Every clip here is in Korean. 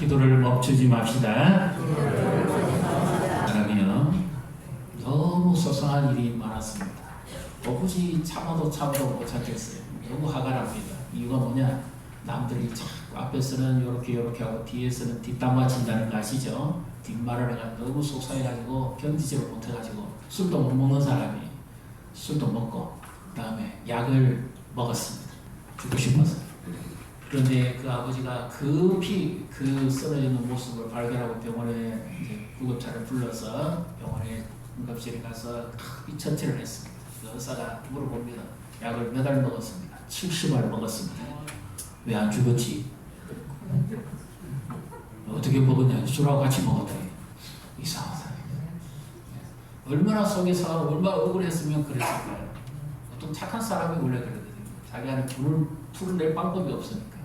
기도를 멈추지 맙시다. 사람이요, 너무 소소한 일이 많았습니다. 도무지 참아도 못 참겠어요. 너무 화가 납니다. 이유가 뭐냐? 남들이 자꾸 앞에서는 요렇게 하고 뒤에서는 뒷담 맞힌다는 거 아시죠? 뒷말을 해가지고 너무 속상해가지고 견디지를 못해가지고 술도 못 먹는 사람이 술도 먹고 그 다음에 약을 먹었습니다. 죽고 싶어서. 그런데 그 아버지가 급히 그 쓰러지는 모습을 발견하고 병원에 이제 구급차를 불러서 병원에 응급실에 가서 이 처치를 했습니다. 그 의사가 물어봅니다. 약을 몇 알 먹었습니다. 70알 먹었습니다. 왜 안 죽었지? 어떻게 먹었냐? 술하고 같이 먹었다. 이상하다. 얼마나 속에서 얼마나 억울했으면 그랬을까요? 보통 착한 사람이 원래 그러거든요. 자기한테 풀을 낼 방법이 없으니까.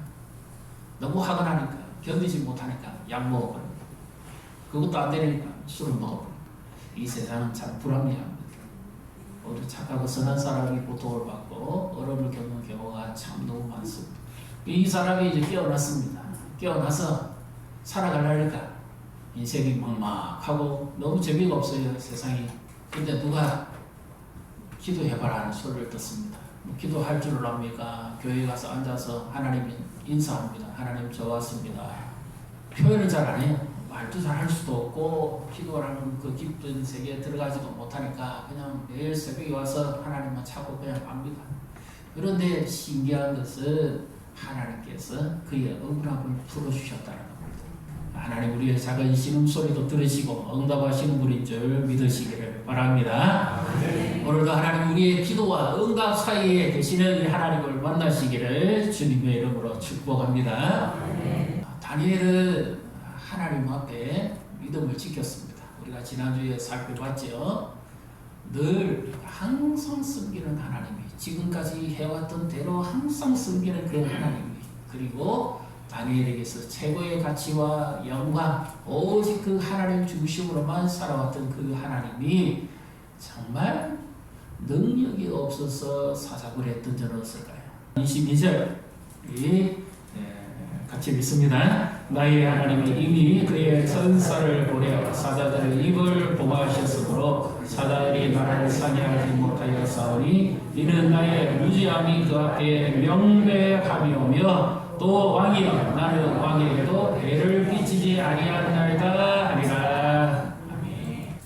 너무 화가 나니까, 견디지 못하니까 약 먹어버립니다. 그것도 안 되니까 술을 먹어버립니다. 이 세상은 참 불합리합니다. 우리 착하고 선한 사람이 고통을 받고 어려움을 겪는 경우가 참 너무 많습니다. 이 사람이 이제 깨어났습니다. 깨어나서 살아가려니까 인생이 막막하고 너무 재미가 없어요, 세상이. 근데 누가 기도해봐라 하는 소리를 듣습니다. 기도할 줄을 압니까? 교회에 가서 앉아서 하나님 인사합니다. 하나님 저 왔습니다. 표현은 잘 안 해요. 말도 잘 할 수도 없고 기도라는 그 깊은 세계에 들어가지도 못하니까 그냥 매일 새벽에 와서 하나님만 찾고 그냥 갑니다. 그런데 신기한 것은 하나님께서 그의 억울함을 풀어주셨다는 겁니다. 하나님 우리의 작은 신음소리도 들으시고 응답하시는 분인 줄 믿으시기를 바랍니다. 오늘도 하나님 우리의 기도와 응답 사이에 계시는 이 하나님을 만나시기를 주님의 이름으로 축복합니다. 다니엘은 하나님 앞에 믿음을 지켰습니다. 우리가 지난주에 살펴봤죠. 늘 항상 섬기는 하나님이, 지금까지 해왔던 대로 항상 섬기는 그 하나님이, 그리고 다니엘에게서 최고의 가치와 영광 오직 그 하나님 중심으로만 살아왔던 그 하나님이 정말 능력이 없어서 사자굴에 던져넣었을까요? 22절 같이 믿습니다. 나의 하나님은 이미 그의 천사를 보내 사자들의 입을 봉하셨으므로 사자들이 나를 상해하지 못하여 싸우니 이는 나의 무지함이 그 앞에 명백함이오며 또 왕이여 나는 왕에게도 해를 끼치지 아니하나이다 하리라. 아멘.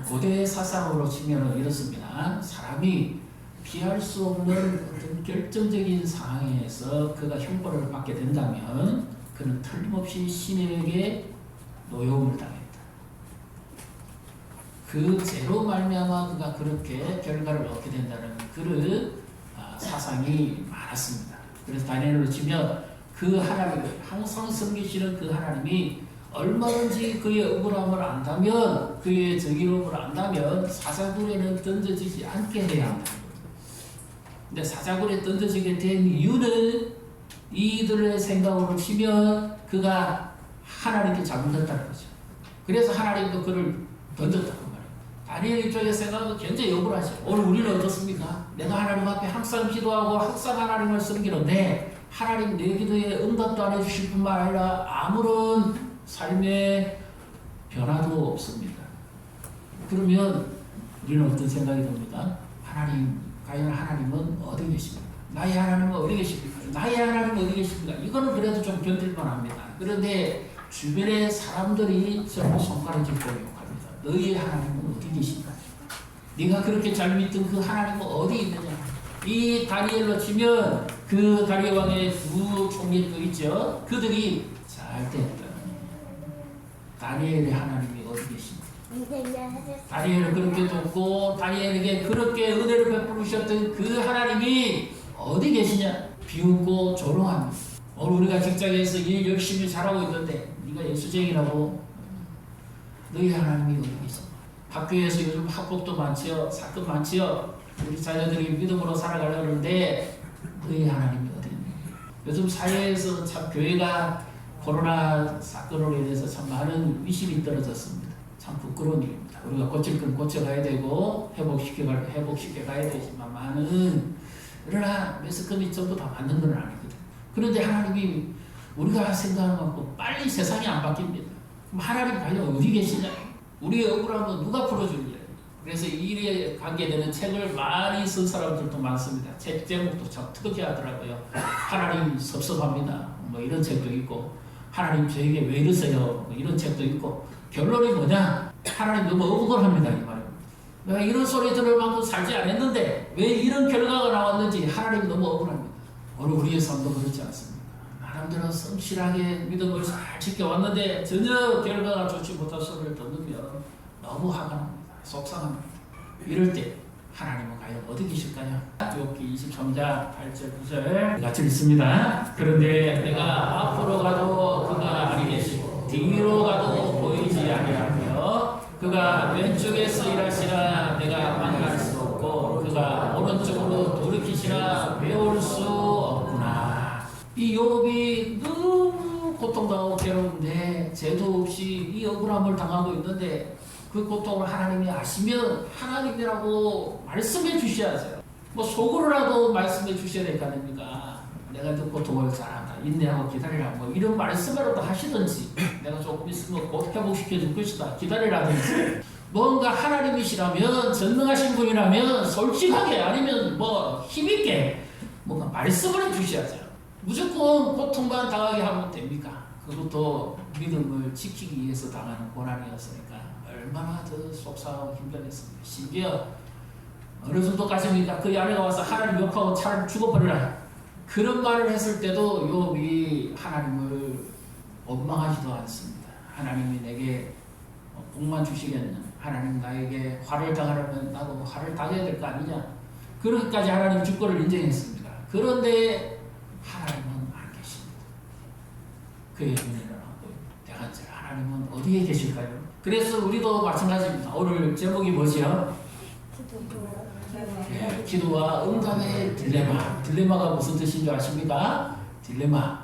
고대 사상으로 치면 이렇습니다. 사람이 피할 수 없는 어떤 결정적인 상황에서 그가 형벌을 받게 된다면 그는 틀림없이 신에게 노여움을 당했다. 그 죄로 말미암아 그가 그렇게 결과를 얻게 된다는 그런 사상이 많았습니다. 그래서 다니엘로 치면 그 하나님을 항상 섬기시는 그 하나님이 얼마든지 그의 억울함을 안다면, 그의 정의로움을 안다면 사자굴에는 던져지지 않게 해야 한다. 근데 사자굴에 던져지게 된 이유는 이들의 생각으로 치면 그가 하나님께 잘못했다는 거죠. 그래서 하나님도 그를 던졌다고 말해요. 다니엘 입장에 생각하면 굉장히 억울하죠. 오늘 우리는 어떻습니까? 내가 하나님 앞에 항상 기도하고 항상 하나님을 섬기는데 하나님 내 기도에 응답도 안 해주실 뿐만 아니라 아무런 삶의 변화도 없습니다. 그러면 우리는 어떤 생각이 듭니까? 과연 하나님은 어디 계십니까? 나의 하나님은 어디 계십니까? 나의 하나님은 어디 계십니까? 이거는 그래도 좀 견딜만 합니다. 그런데 주변의 사람들이 전부 손가락을 짚고 욕합니다. 너희의 하나님은 어디 계신가? 네가 그렇게 잘 믿던 그 하나님은 어디 있느냐? 이 다니엘로 치면 그 다리에 왕의 두 총리들 있죠? 그들이 잘 됐다. 다니엘의 하나님이 어디 계십니까? 다니엘을 그렇게 돕고 다니엘에게 그렇게 은혜를 베풀으셨던 그 하나님이 어디 계시냐? 비웃고 조롱합니다. 오늘 우리가 직장에서 일 열심히 잘하고 있는데 네가 예수쟁이라고, 너희 하나님이 어디 계십니까? 학교에서 요즘 학폭도 많지요, 사건 많지요. 우리 자녀들이 믿음으로 살아가려고 하는데 너희 하나님이 어디 있냐? 요즘 사회에서 참 교회가 코로나 사건으로 인해서 참 많은 위신이 떨어졌습니다. 참 부끄러운 일입니다. 우리가 고칠 건 고쳐가야 되고 회복시켜 가야 되지만 그러나 매스컴이 전부 다 맞는 건 아니거든. 그런데 하나님이 우리가 생각하는 것만큼 빨리 세상이 안 바뀝니다. 그럼 하나님 과연 어디 계시냐? 우리의 억울함은 누가 풀어주느냐? 그래서 이 일에 관계되는 책을 많이 쓴 사람들도 많습니다. 책 제목도 참 특이하더라고요. 하나님 섭섭합니다. 뭐 이런 책도 있고, 하나님 저에게 왜 이러세요? 뭐 이런 책도 있고, 결론이 뭐냐? 하나님 너무 억울합니다. 이 말입니다. 내가 이런 소리 들을 만큼 살지 않았는데 왜 이런 결과가 나왔는지 하나님이 너무 억울합니다. 오늘 우리의 삶도 그렇지 않습니다. 사람들은 성실하게 믿음을 잘 지켜왔는데 전혀 결과가 좋지 못한 소리를 듣으면 너무 화가 납니다. 속상합니다. 이럴 때 하나님은 과연 어디 계실까요? 욥기 23장 8절 9절 같이 읽습니다. 그런데 내가 앞으로 가도 그가 아니 계시고 뒤로 가도 보이지 아니하며 그가 왼쪽에서 일하시나 내가 만날 수 없고 그가 오른쪽으로 돌이키시나 배울 수 없구나. 이 욥이 너무 고통당하고 괴로운데 죄도 없이 이 억울함을 당하고 있는데 그 고통을 하나님이 아시면 하나님이라고 말씀해 주셔야죠. 뭐 속으로라도 말씀해 주셔야 될 거 아닙니까? 내가 그 고통을 잘한다, 인내하고 기다리라, 뭐 이런 말씀이라도 하시든지 내가 조금 있으면 곧 회복시켜 줄 것이다, 기다리라든지 뭔가 하나님이시라면, 전능하신 분이라면 솔직하게 아니면 뭐 힘있게 뭔가 말씀을 해주셔야죠. 무조건 고통만 당하게 하면 됩니까? 그것도 믿음을 지키기 위해서 당하는 고난이었으니까 얼마나 더 속상하고 힘들겠습니까? 심지어 어느 정도까지입니까? 그 아내가 와서 하나님 욕하고 차라리 죽어버리라, 그런 말을 했을 때도 욥이 하나님을 원망하지도 않습니다. 하나님이 내게 복만 주시겠냐? 하나님 나에게 화를 당하려면 나도 화를 당해야 될 거 아니냐? 그렇게까지 하나님 주권을 인정했습니다. 그런데 하나님은 안 계십니다. 그의 은혜를 하고 대간절 하나님은 어디에 계실까요? 그래서 우리도 마찬가지입니다. 오늘 제목이 뭐지요? 네, 기도와 응답의 딜레마. 딜레마가 무슨 뜻인 줄 아십니까? 딜레마.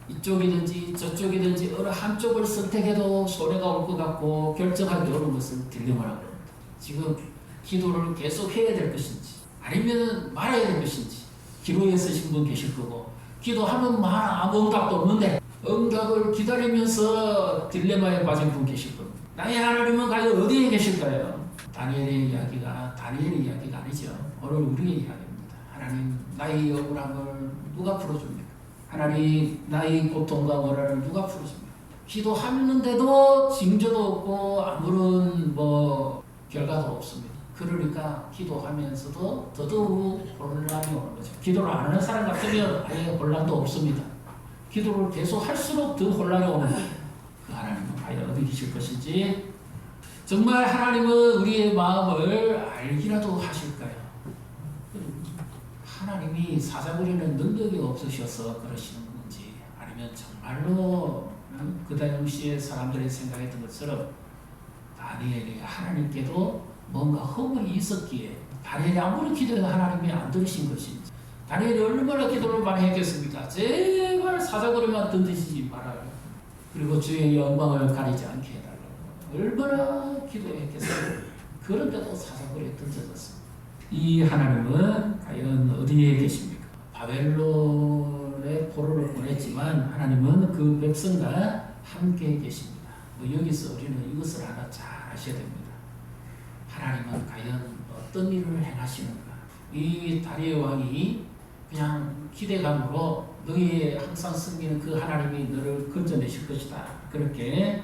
이쪽이든지 저쪽이든지 어느 한쪽을 선택해도 손해가 올 것 같고 결정하기 어려운 것을 딜레마라고 합니다. 지금 기도를 계속 해야 될 것인지 아니면 말아야 될 것인지, 기도에 쓰신 분 계실 거고, 기도하면 아무 응답도 없는데 응답을 기다리면서 딜레마에 빠진 분 계실 겁니다. 나의 하나님은 과연 어디에 계실까요? 다니엘의 이야기가 아니죠. 오늘 우리의 이야기입니다. 하나님, 나의 억울함을 누가 풀어줍니까? 하나님, 나의 고통과 고난을 누가 풀어줍니까? 기도하는데도 징조도 없고 아무런 결과도 없습니다. 그러니까 기도하면서도 더더욱 혼란이 오는 거죠. 기도를 안 하는 사람 같으면 아예 혼란도 없습니다. 기도를 계속 할수록 더 혼란이 오는 거예요. 그 하나님은 과연 어디 계실 것인지, 정말 하나님은 우리의 마음을 알기라도 하실까요? 하나님이 사자버리는 능력이 없으셔서 그러시는 건지, 아니면 정말로 그 당시의 사람들이 생각했던 것처럼 다니엘이 하나님께도 뭔가 허물이 있었기에 다니엘이 아무리 기도해도 하나님이 안 들으신 것인지, 다니엘이 얼마나 기도를 많이 했겠습니까? 제발 사자고리만 던지지 말아요. 그리고 주의 영광을 가리지 않게 해달라고 얼마나 기도했겠어요. 그런데도 사자고리에 던져졌습니다. 이 하나님은 과연 어디에 계십니까? 바벨론에 포로를 보냈지만 하나님은 그 백성과 함께 계십니다. 여기서 우리는 이것을 하나 잘 아셔야 됩니다. 하나님은 과연 어떤 일을 행하시는가? 이 다리의 왕이 그냥 기대감으로 너희 항상 섬기는 그 하나님이 너를 건져내실 것이다, 그렇게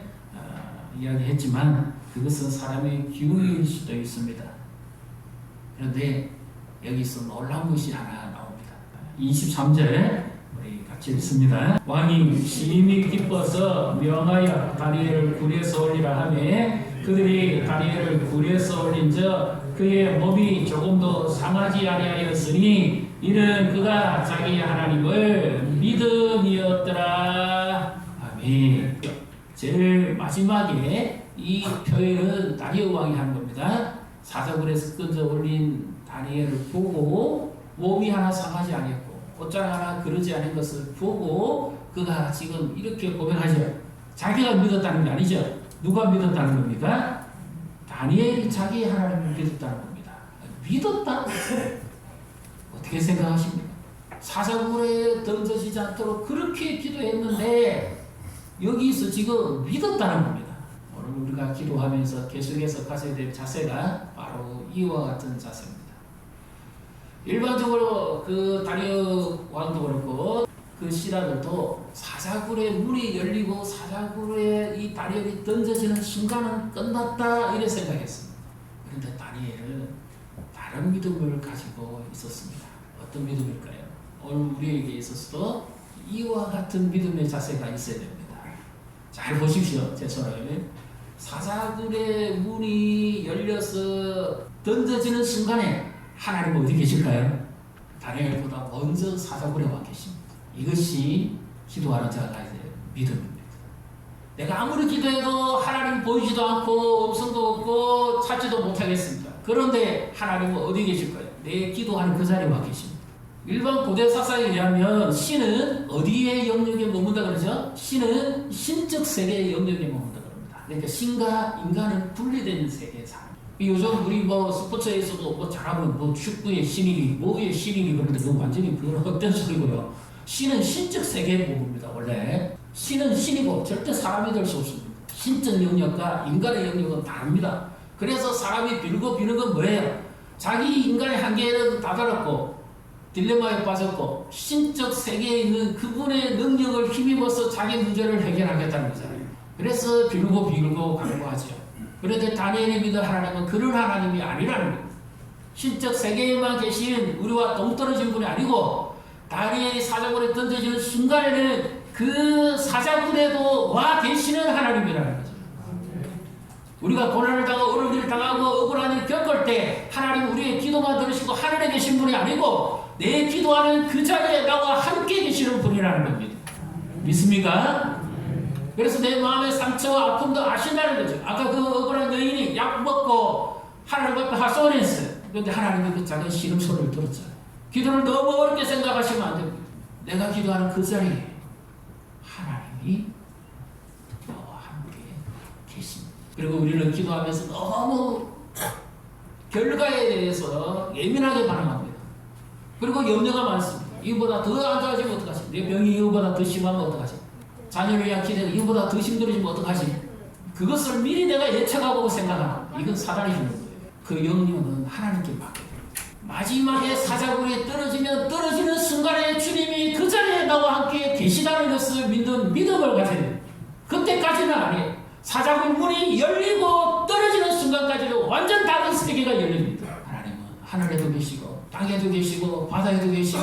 이야기했지만 그것은 사람의 기우일 수도 있습니다. 그런데 여기서 놀라운 것이 하나 나옵니다. 23절 우리 같이 읽습니다. 왕이 심히 기뻐서 명하여 다니엘을 굴에서 올리라 하매 그들이 다니엘을 굴에서 올린즉 그의 몸이 조금도 상하지 아니하였으니 이는 그가 자기 하나님을 믿음이었더라. 아멘. 제일 마지막에 이 표현은 다리오 왕이 한 겁니다. 사자굴에서 끈져 올린 다니엘을 보고 몸이 하나 상하지 아니했고 옷장 하나 그러지 않은 것을 보고 그가 지금 이렇게 고백하죠. 자기가 믿었다는 게 아니죠. 누가 믿었다는 겁니까? 다니엘이 자기 하나님을 믿었다는 겁니다. 믿었다? 어떻게 생각하십니까? 사자굴에 던져지지 않도록 그렇게 기도했는데 여기서 지금 믿었다는 겁니다. 오늘 우리가 기도하면서 계속해서 가져야 될 자세가 바로 이와 같은 자세입니다. 일반적으로 그 다리오 왕도 그렇고 그 신하들도 사자굴의 문이 열리고 사자굴에 이 다니엘이 던져지는 순간은 끝났다 이래 생각했습니다. 그런데 다니엘은 다른 믿음을 가지고 있었습니다. 어떤 믿음일까요? 오늘 우리에게 있어서도 이와 같은 믿음의 자세가 있어야 됩니다. 잘 보십시오. 제 손을. 사자굴의 문이 열려서 던져지는 순간에 하나님 어디 계실까요? 다니엘보다 먼저 사자굴에 와 계십니다. 이것이 기도하는 자가 이제 믿음입니다. 내가 아무리 기도해도 하나님 보이지도 않고 음성도 없고 찾지도 못하겠습니다. 그런데 하나님은 어디 계실까요? 내 기도하는 그 자리에 와 계십니다. 일반 고대 사상에 의하면 신은 어디의 영역에 머문다 그러죠? 신은 신적 세계의 영역에 머문다 그럽니다. 그러니까 신과 인간은 분리된 세계에 사는. 요즘 우리 뭐 스포츠에서도 뭐 잘하면 뭐 축구의 신이니 뭐의 신이니 그런데 그건 완전히 그건 헛된 소리고요. 신은 신적 세계에 머뭅니다. 원래 신은 신이고 절대 사람이 될 수 없습니다. 신적 영역과 인간의 영역은 다릅니다. 그래서 사람이 빌고 비는 건 뭐예요? 자기 인간의 한계에는 다다랐고 딜레마에 빠졌고 신적 세계에 있는 그분의 능력을 힘입어서 자기 문제를 해결하겠다는 거잖아요. 그래서 빌고 빌고 간구하죠. 그런데 다니엘이 믿은 하나님은 그런 하나님이 아니라는 겁니다. 신적 세계에만 계신 우리와 동떨어진 분이 아니고 다니엘이 사자굴에 던져지는 순간에는 그 사자굴에도 와 계시는 하나님이라는 거죠. 우리가 고난을 당하고 어려운 일을 당하고 억울한 일을 겪을 때 하나님 우리의 기도만 들으시고 하늘에 계신 분이 아니고 내 기도하는 그 자리에 나와 함께 계시는 분이라는 겁니다. 믿습니까? 그래서 내 마음의 상처와 아픔도 아신다는 거죠. 아까 그 억울한 여인이 약 먹고 하나님 앞에 하소연했어요. 그런데 하나님의 그 작은 시름소리를 들었잖아요. 기도를 너무 어렵게 생각하시면 안 됩니다. 내가 기도하는 그 자리에 하나님이 나와 함께 계십니다. 그리고 우리는 기도하면서 너무 결과에 대해서 예민하게 반응합니다. 그리고 염려가 많습니다. 이거보다 더 안 좋아지면 어떡하지? 내 병이 이거보다 더 심하면 어떡하지? 자녀를 위한 기대가 이거보다 더 힘들어지면 어떡하지? 그것을 미리 내가 예측하고 생각하는 이건 사단이 주는 거예요. 그 영역은 하나님께 맡겨야 됩니다. 마지막에 사자굴에 떨어지면 떨어지는 순간에 주님이 그 자리에 나와 함께 계시다는 것을 믿는 믿음을 가져야 됩니다. 그때까지는 아니에요. 사자굴 문이 열리고 떨어지는 순간까지는 완전 다른 세계가 열립니다. 하나님은 하늘에도 계시고 땅에도 계시고 바다에도 계시고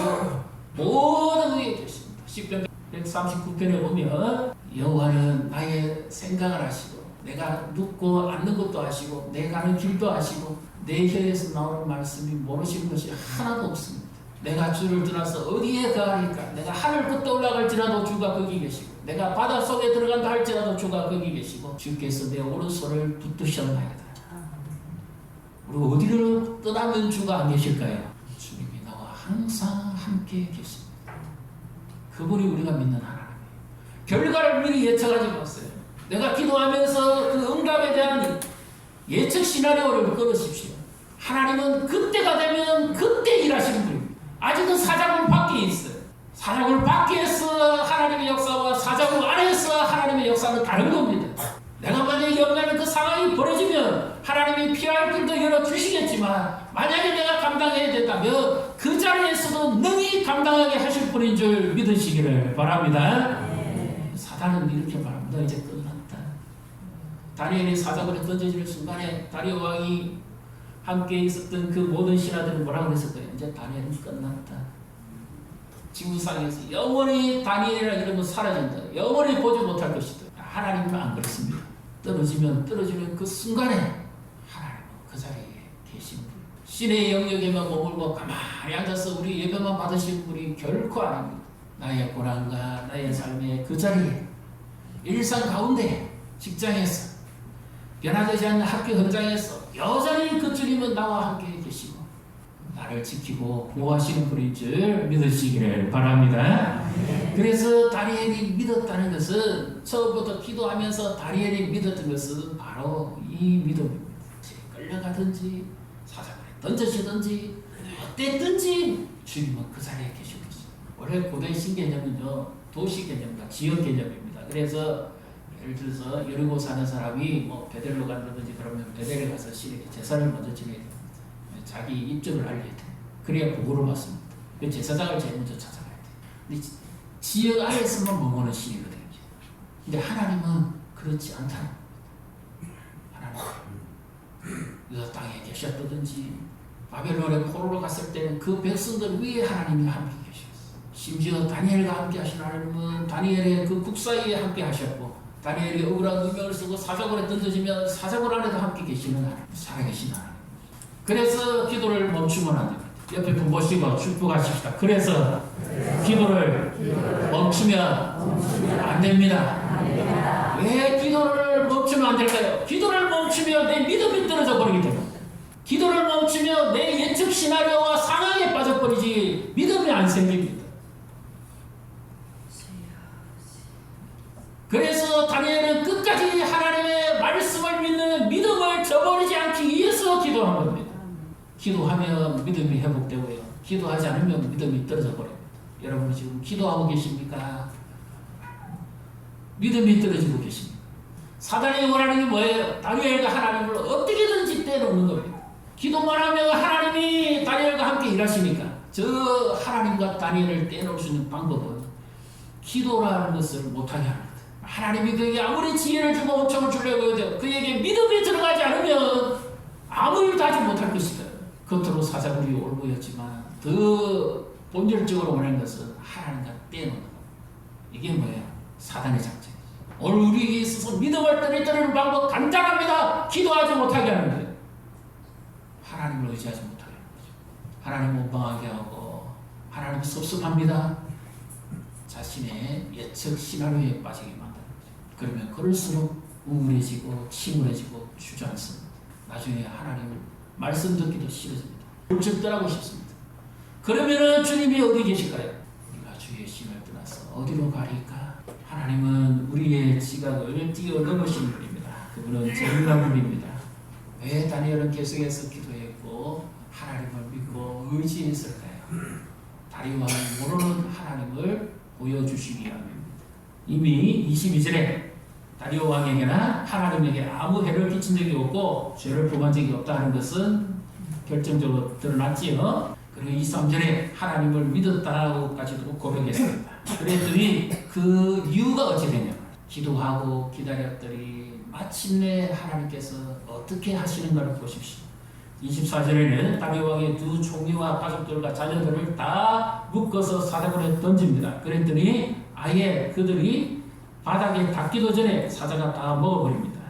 모든 위에 계십니다. 시편 139편에 보면 여호와는 나의 생각을 아시고 내가 눕고 앉는 것도 아시고 내 가는 길도 아시고 내 혀에서 나오는 말씀이 모르시는 것이 하나도 없습니다. 내가 주를 떠나서 어디에 가리까? 내가 하늘 끝에 올라갈지라도 주가 거기 계시고 내가 바다 속에 들어간다 할지라도 주가 거기 계시고 주께서 내 오른손을 붙드셨나이다. 우리가 어디를 떠나면 주가 안 계실까요? 주님이 나와 항상 함께 계십니다. 그분이 우리가 믿는 하나님. 결과를 미리 예측하지 마세요. 내가 기도하면서 그 응답에 대한 예측 시나리오를 끊으십시오. 하나님은 그때가 되면 그때 일하시는 분입니다. 아직은 사자굴 밖에 있어요. 사자굴 밖에서 하나님의 역사와 사자굴 안에서 하나님의 역사는 다른 겁니다. 내가 만약에 염려하는 그 상황이 벌어지면 하나님이 피할 길도 열어주시겠지만 만약에 내가 감당해야 된다면 그 자리에서도 능히 감당하게 하실 분인 줄 믿으시기를 바랍니다. 사단은 이렇게 말합니다. 이제 끝났다. 다니엘이 사자굴에 던져질 순간에 다리오 왕이 함께 있었던 그 모든 신하들은 뭐라고 그랬을까요? 이제 다니엘은 끝났다. 지구상에서 영원히 다니엘이라는 이름은 사라진다. 영원히 보지 못할 것이다. 하나님은 안 그렇습니다. 떨어지면 떨어지는 그 순간에 하나님은 그 자리에 계신 분. 신의 영역에만 머물고 가만히 앉아서 우리 예배만 받으신 분이 결코 아닙니다. 나의 고난과 나의 삶의 그 자리에 일상 가운데 직장에서 변화되지 않는 학교 현장에서 여전히 그 주님은 나와 함께 계시고 나를 지키고 보호하시는 분인 줄 믿으시기를 바랍니다. 그래서 다니엘이 믿었다는 것은 처음부터 기도하면서 다니엘이 믿었던 것은 바로 이 믿음입니다. 끌려가든지 사자굴에 던져지든지 어땠든지 주님은 그 자리에 계신 것입니다. 원래 고대 신개념은요 도시 개념과 지역 개념입니다. 그래서 예를 들어서 여리고 사는 사람이 뭐 베델로 간다든지 그러면 베델에 가서 신에게 제사를 먼저 지내야 됩니다. 자기 입적을 알려야 돼. 그래야 보고를 받습니다. 그 제사장을 제일 먼저 찾아가야 돼. 근데 지역 안에서만 머무는 신이거든요. 근데 하나님은 그렇지 않다는 거예요. 하나님 이 땅에 계셨다든지 바벨론에 포로로 갔을 때는 그 백성들 위에 하나님이 함께 계셨어요. 심지어 다니엘과 함께 하신 하나님은 다니엘의 그 국사위에 함께 하셨고 다니엘이 억울한 누명을 쓰고 사자굴에 던져지면 사자굴 안에도 함께 계시는 하나님, 살아계신 하나님. 그래서 기도를 멈추면 안 됩니다. 옆에 분 보시고 축복하십시다. 그래서 기도를 멈추면 안 됩니다. 왜 기도를 멈추면 안 될까요? 기도를 멈추면 내 믿음이 떨어져 버리기 때문에. 기도를 멈추면 내 예측 시나리오가 상황에 빠져버리지 믿음이 안 생깁니다. 그래서 다니엘은 끝까지 하나님의 말씀을 믿는 믿음을 저버리지 않기 위해서 기도한 겁니다. 기도하면 믿음이 회복되고요. 기도하지 않으면 믿음이 떨어져 버립니다. 여러분 지금 기도하고 계십니까? 믿음이 떨어지고 계십니다. 사단이 원하는 게 뭐예요? 다니엘과 하나님을 어떻게든지 떼놓는 겁니다. 기도만 하면 하나님이 다니엘과 함께 일하시니까 저 하나님과 다니엘을 떼놓을 수 있는 방법은 기도라는 것을 못하게 하는 거예요. 하나님이 그에게 아무리 지혜를 주고 은총을 주려고 해도 그에게 믿음이 들어가지 않으면 아무 일도 하지 못할 것이다. 겉으로 사자굴이 올보였지만 더 본질적으로 원하는 것은 하나님과 떼놓는 것. 이게 뭐예요? 사단의 작전이죠. 오늘 우리에게 있어서 믿음을 떨어뜨리는 방법 간단합니다. 기도하지 못하게 하는 거예요. 하나님을 의지하지 못하게 하는 거죠. 하나님 원망하게 하고 하나님 섭섭합니다. 자신의 예측 시나리오에 빠지게 만드는 거죠. 그러면 그럴수록 우울해지고 침울해지고 주저앉습니다. 나중에 하나님을 말씀 듣기도 싫어집니다. 불쭉 떠나고 싶습니다. 그러면은 주님이 어디 계실까요? 우리가 주의 신을 떠나서 어디로 가리까? 하나님은 우리의 지각을 뛰어넘으신 분입니다. 그분은 전능한 분입니다. 왜 다니엘은 계속해서 기도했고 하나님을 믿고 의지했을까요? 다리와 모르는 하나님을 보여주시기 위함입니다. 이미 22절에 다리오 왕에게나 하나님에게 아무 해를 끼친 적이 없고 죄를 범한 적이 없다는 것은 결정적으로 드러났지요. 그리고 23절에 하나님을 믿었다고까지도 고백했습니다. 그랬더니 그 이유가 어찌 되냐? 기도하고 기다렸더니 마침내 하나님께서 어떻게 하시는가를 보십시오. 24절에는 다리오 왕의 두 총리와 가족들과 자녀들을 다 묶어서 사자굴에 던집니다. 그랬더니 아예 그들이 바닥에 닿기도 전에 사자가 다 먹어버립니다.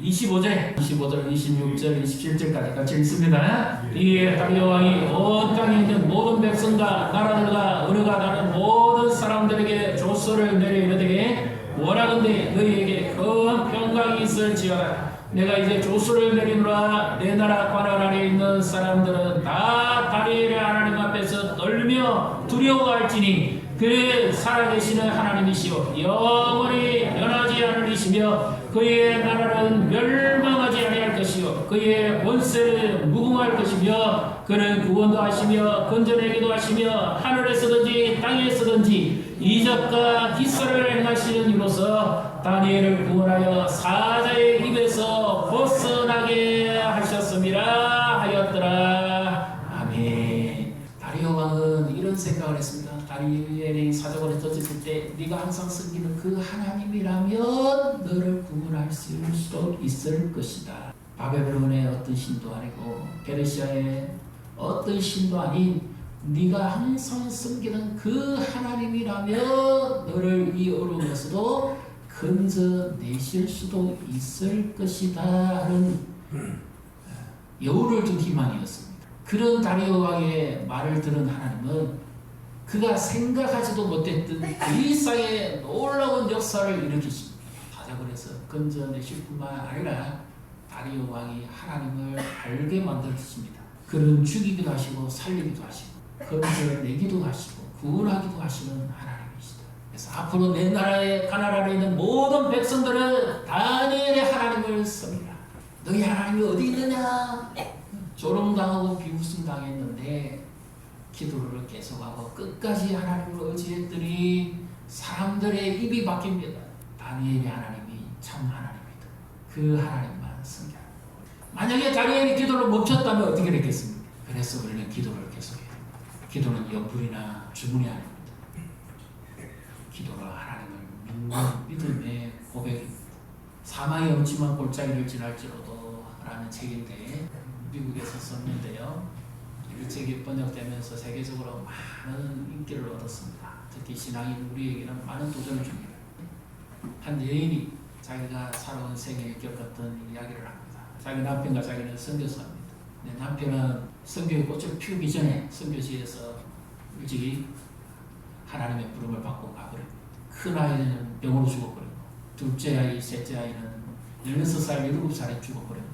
25절, 26절, 27절까지 같이 읽습니다. 이에 다리오 왕이 온 땅에 있는 모든 백성과 나라들과 은혜가 나는 모든 사람들에게 조서를 내려 이르되 원하건대 너희에게 큰 평강이 있을지어다. 내가 이제 조서를 내리노라. 내 나라 관할 안에 있는 사람들은 다 다니엘의 하나님 앞에서 떨며 두려워할지니 그의 살아계시는 하나님이시오 영원히 변하지 않으시며 그의 나라는 멸망하지 아니할 것이요 그의 권세는 무궁할 것이며 그는 구원도 하시며 건져내기도 하시며 하늘에서든지 땅에서든지 이적과 기사를 행하시는 이로서 다니엘을 구원하여 사자의 입에서 벗어나게 하셨습니다 하였더라. 아멘. 다리오 왕은 이런 생각을 했습니다. 다니엘이 사자굴에 던졌을 때 네가 항상 섬기는 그 하나님이라면 너를 구원할 수도 있을 것이다. 바벨론의 어떤 신도 아니고 페르시아의 어떤 신도 아닌 네가 항상 섬기는 그 하나님이라면 너를 이 어려움에서도 건져내실 수도 있을 것이다 하는 여운을 둔 희망이었습니다. 그런 다리오 왕의 말을 들은 하나님은 그가 생각하지도 못했던 그 이상의 놀라운 역사를 일으키십니다. 사자굴에서 건져내실 뿐만 아니라 다리오 왕이 하나님을 알게 만드십니다. 그는 죽이기도 하시고 살리기도 하시고 건져내기도 하시고 구원하기도 하시는 하나님이시다. 그래서 앞으로 내 나라의 가나안 안에 있는 모든 백성들은 다니엘의 하나님을 섬기라. 너희 하나님이 어디 있느냐? 조롱당하고 비웃음 당했는데 기도를 계속하고 끝까지 하나님을 의지했더니 사람들의 입이 바뀝니다. 다니엘의 하나님이 참 하나님이다. 그 하나님만 섬겨라. 만약에 다니엘이 기도를 멈췄다면 어떻게 됐겠습니까? 그래서 우리는 기도를 계속해야 됩니다. 기도는 연불이나 주문이 아닙니다. 기도는 하나님을 믿는 믿음의 고백입니다. 사망의 음침한 골짜기를 지날지로도 라는 책인데 미국에서 썼는데요. 이 책이 번역되면서 세계적으로 많은 인기를 얻었습니다. 특히 신앙인 우리에게는 많은 도전을 줍니다. 한 여인이 자기가 살아온 생애에 겪었던 이야기를 합니다. 자기 남편과 자기는 선교사입니다. 남편은 선교의 꽃을 피우기 전에 선교지에서 일찍이 하나님의 부름을 받고 가버립니다. 큰 아이는 병으로 죽어버리고 둘째 아이, 셋째 아이는 16살, 17살에 죽어버리고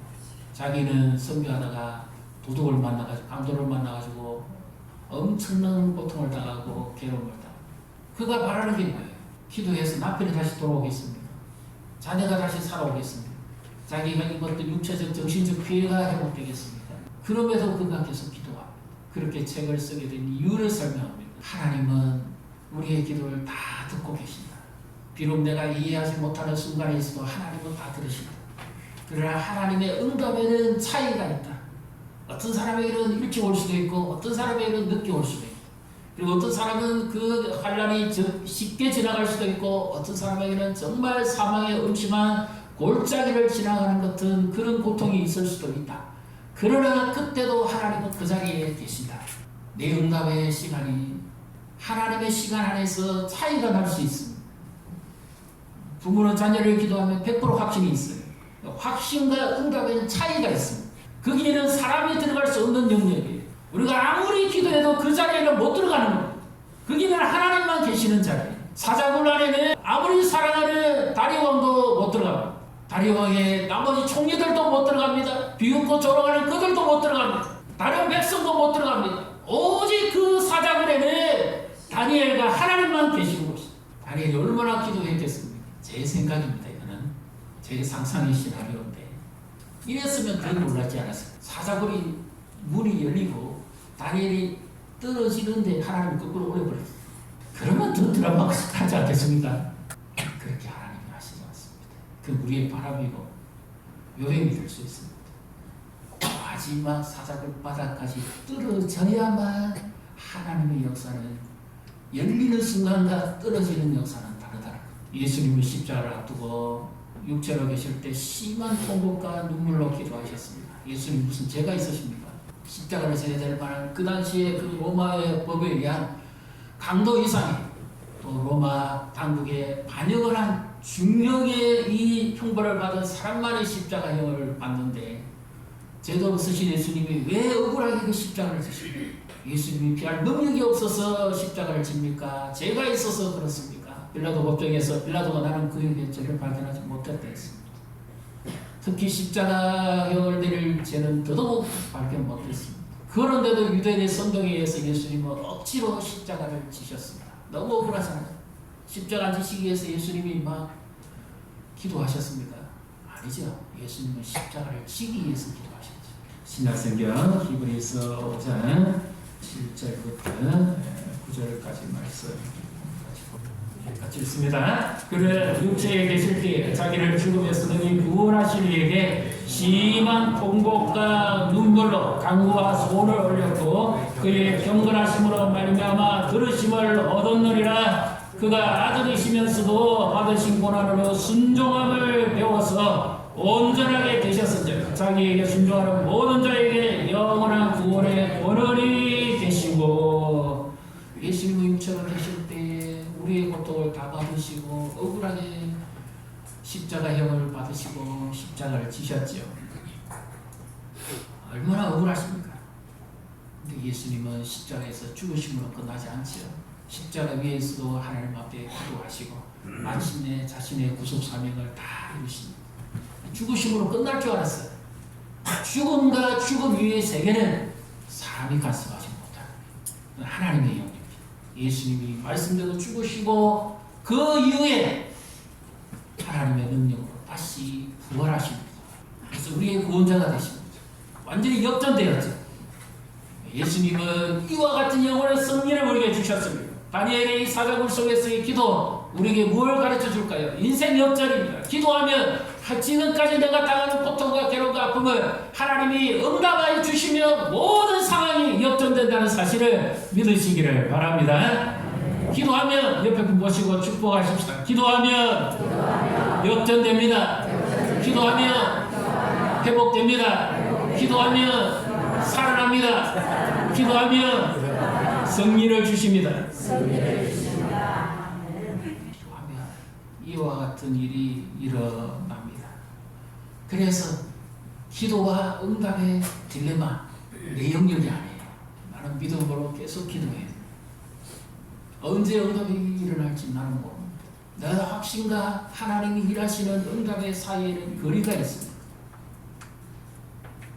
자기는 선교하다가 도둑을 만나가지고 강도를 만나가지고 엄청난 고통을 당하고 괴로움을 당하고 그가 바라는 게 뭐예요? 기도해서 남편이 다시 돌아오겠습니다. 자녀가 다시 살아오겠습니다. 자기가 입었던 육체적, 정신적 피해가 회복되겠습니다. 그럼에도 그가 계속 기도합니다. 그렇게 책을 쓰게 된 이유를 설명합니다. 하나님은 우리의 기도를 다 듣고 계신다. 비록 내가 이해하지 못하는 순간에 있어도 하나님은 다 들으신다. 그러나 하나님의 응답에는 차이가 있다. 어떤 사람에게는 일찍 올 수도 있고 어떤 사람에게는 늦게 올 수도 있고 그리고 어떤 사람은 그 환란이 쉽게 지나갈 수도 있고 어떤 사람에게는 정말 사망의 음침한 골짜기를 지나가는 같은 그런 고통이 있을 수도 있다. 그러나 그때도 하나님은 그 자리에 계신다. 내 응답의 시간이 하나님의 시간 안에서 차이가 날 수 있습니다. 부모는 자녀를 기도하면 100% 확신이 있어요. 확신과 응답에는 차이가 있습니다. 거기에는 사람이 들어갈 수 없는 영역이에요. 우리가 아무리 기도해도 그 자리에는 못 들어가는 겁니다. 거기는 하나님만 계시는 자리예요. 사자굴 안에는 아무리 사랑하는 다리왕도 못 들어갑니다. 다리왕의 나머지 총리들도 못 들어갑니다. 비웃고 조롱하는 그들도 못 들어갑니다. 다른 백성도 못 들어갑니다. 오직 그 사자굴에는 다니엘과 하나님만 계시는 곳이죠. 다니엘이 얼마나 기도했겠습니까? 제 생각입니다. 이거는 제 상상의 시나리오인데 이랬으면 더 놀랐지 않았어요. 사자굴이 문이 열리고 다니엘이 떨어지는데 하나님이 거꾸로 올려버렸어요. 그러면 더 드라마가 하지 않겠습니까? 그렇게 하나님이 하시지 않습니다. 그 우리의 바람이고 요행이 될 수 있습니다. 마지막 사자굴 바닥까지 떨어져야만 하나님의 역사는 열리는 순간과 떨어지는 역사는 다르다는 것. 예수님은 십자가를 앞두고 육체로 계실 때 심한 통곡과 눈물로 기도하셨습니다. 예수님 무슨 죄가 있으십니까? 십자가를 져야 될 만한 그 당시에 그 로마의 법에 의한 강도 이상의 또 로마 당국의 반역을 한 중형의 이 형벌을 받은 사람만이 십자가형을 받는데 죄도 없으신 예수님이 왜 억울하게 그 십자가를 지십니까? 예수님이 피할 능력이 없어서 십자가를 집니까? 죄가 있어서 그렇습니까? 빌라도 법정에서 빌라도가 나는 그에게 죄를 발견하지 못했다 했습니다. 특히 십자가형을 내릴 죄는 더더욱 발견 못했습니다. 그런데도 유대인의 선동에 의해서 예수님은 억지로 십자가를 지셨습니다. 너무 억울하잖아요. 십자가 지시기 위해서 예수님이 막 기도하셨습니까? 아니죠. 예수님은 십자가를 지기 위해서 기도하셨죠. 신약성경 히브리서 5장 7절부터 9절까지 말씀 같이 읽습니다. 그를 육체에 계실 때 자기를 죽음에서 능히 구원하실 이에게 심한 통곡과 눈물로 강구와 소원을 올렸고 그의 경건하심으로 말미암아 들으심을 얻었느니라. 그가 아들이시면서도 받으신 고난으로 순종함을 배워서 온전하게 되셨은즉 자기에게 순종하는 모든 자에게 영원한 구원의 권한이 되시고 예수님의 육체로 계실 때 우리의 고통을 다 받으시고 억울하게 십자가형을 받으시고 십자가를 지셨죠. 얼마나 억울하십니까? 근데 예수님은 십자가에서 죽으심으로 끝나지 않지요. 십자가 위에서도 하나님 앞에 기도하시고 마침내 자신의 구속 사명을 다 이루십니다. 죽으심으로 끝날 줄 알았어요. 죽음과 죽음 위의 세계는 사람이 간섭하지 못하는 하나님의 영역입니다. 예수님이 말씀대로 죽으시고 그 이후에 하나님의 능력으로 다시 부활하십니다. 그래서 우리의 구원자가 되십니다. 완전히 역전되었죠. 예수님은 이와 같은 영원한 승리를 우리에게 주셨습니다. 다니엘의 이 사자굴 속에서의 기도 우리에게 무엇을 가르쳐 줄까요? 인생 역전입니다. 기도하면 지금까지 내가 당하는 고통과 괴로움과 아픔을 하나님이 응답하여 주시며 모든 상황이 역전된다는 사실을 믿으시기를 바랍니다. 기도하면 옆에 분 보시고 축복하십시다. 기도하면 역전됩니다. 기도하면 회복됩니다. 기도하면 살아납니다. 기도하면 승리를 주십니다. 기도하면 이와 같은 일이 일어납니다. 그래서 기도와 응답의 딜레마 내 영역이 아니에요. 나는 믿음으로 계속 기도해야 돼. 언제 응답이 일어날지 나는 모릅니다. 내 확신과 하나님이 일하시는 응답의 사이에는 거리가 있습니다.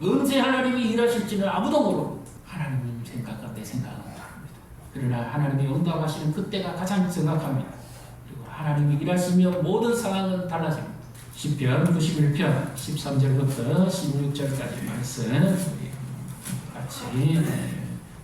언제 하나님이 일하실지는 아무도 모르고 하나님 생각과 내 생각은 다릅니다. 그러나 하나님이 응답하시는 그때가 가장 정확합니다. 그리고 하나님이 일하시며 모든 상황은 달라집니다. 시편 91편 13절부터 16절까지 말씀 우리 같이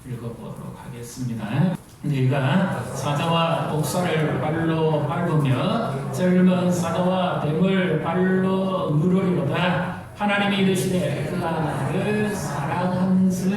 읽어보도록 하겠습니다. 네가 사자와 독사를 발로 밟으며 젊은 사자와 뱀을 발로 누르리로다. 하나님이 이르시되 그가 나를 사랑한즉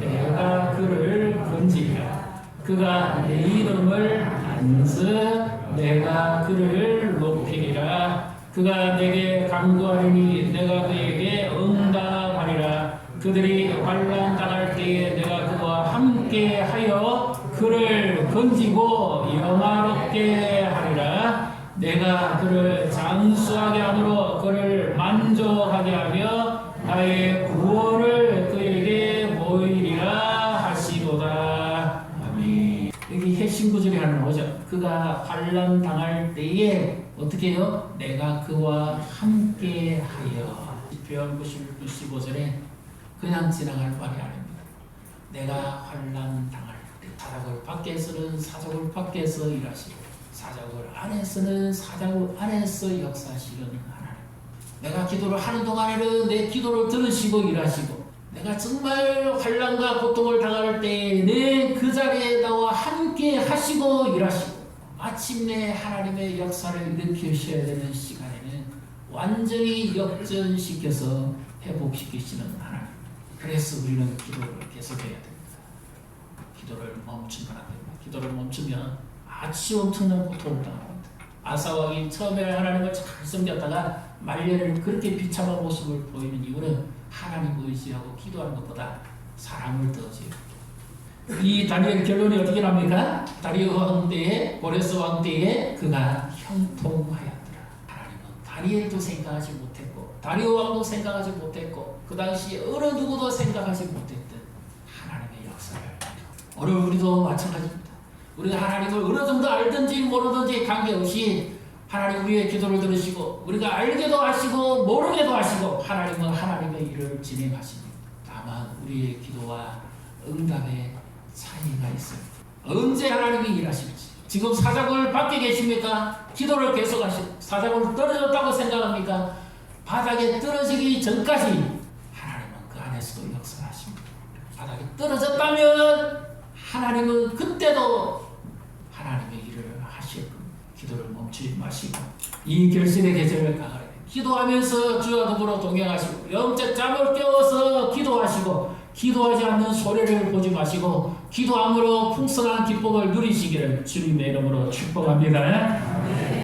내가 그를 건지리라. 그가 내 이름을 안즉 내가 그를 높이리라. 그가 내게 간구하리니 내가 그에게 응답하리라. 그들이 환난 당할 때에 내가 그와 함께 하여 그를 건지고 영화롭게 하리라. 내가 그를 장수하게 함으로 그를 만족하게 하며 나의 구원을 그에게 보이리라 하시도다. 아멘. 여기 핵심 구절이 하나 나오죠. 그가 환난 당할 때에 어떻게 해요? 내가 그와 함께 하여. 시편 95절에 그냥 지나갈 말이 아닙니다. 내가 환난 당할 때 사자굴 밖에서는 사자굴 밖에서 일하시고 사자굴 안에서는 사자굴 안에서 역사하시는 하나님. 내가 기도를 하는 동안에는 내 기도를 들으시고 일하시고 내가 정말 환난과 고통을 당할 때에는 그 자리에 나와 함께 하시고 일하시고 마침내 하나님의 역사를 일으키셔야 되는 시간에는 완전히 역전시켜서 회복시키시는 하나님. 그래서 우리는 기도를 계속해야 됩니다. 기도를 멈추면 안 됩니다. 기도를 멈추면 아주 엄청난 고통을 당합니다. 아사왕이 처음에 하나님을 잘 섬겼다가 말년을 그렇게 비참한 모습을 보이는 이유는 하나님 의지하고 기도하는 것보다 사람을 더 지어요. 이 다니엘 결론이 어떻게 납니까? 다리오 왕 때에 고레스 왕 때에 그가 형통하였더라. 하나님은 다니엘도 생각하지 못했고 다리오 왕도 생각하지 못했고 그 당시 어느 누구도 생각하지 못했던 하나님의 역사를 오늘 우리도 마찬가지입니다. 우리가 하나님을 어느 정도 알든지 모르든지 관계없이 하나님 우리의 기도를 들으시고 우리가 알게도 하시고 모르게도 하시고 하나님은 하나님의 일을 진행하십니다. 다만 우리의 기도와 응답의 차이가 있어요. 언제 하나님이 일하실지. 지금 사자굴 밖에 계십니까? 기도를 계속하시고 사자굴 떨어졌다고 생각합니까? 바닥에 떨어지기 전까지 하나님은 그 안에서도 역사하십니다. 바닥에 떨어졌다면 하나님은 그때도 하나님의 일을 하실 겁니다. 기도를 멈추지 마시고 이 결실의 계절을 강하게 기도하면서 주와 더불어 동행하시고 영적 잠을 깨워서 기도하시고 기도하지 않는 소리를 보지 마시고 기도함으로 풍성한 기쁨을 누리시기를 주님의 이름으로 축복합니다.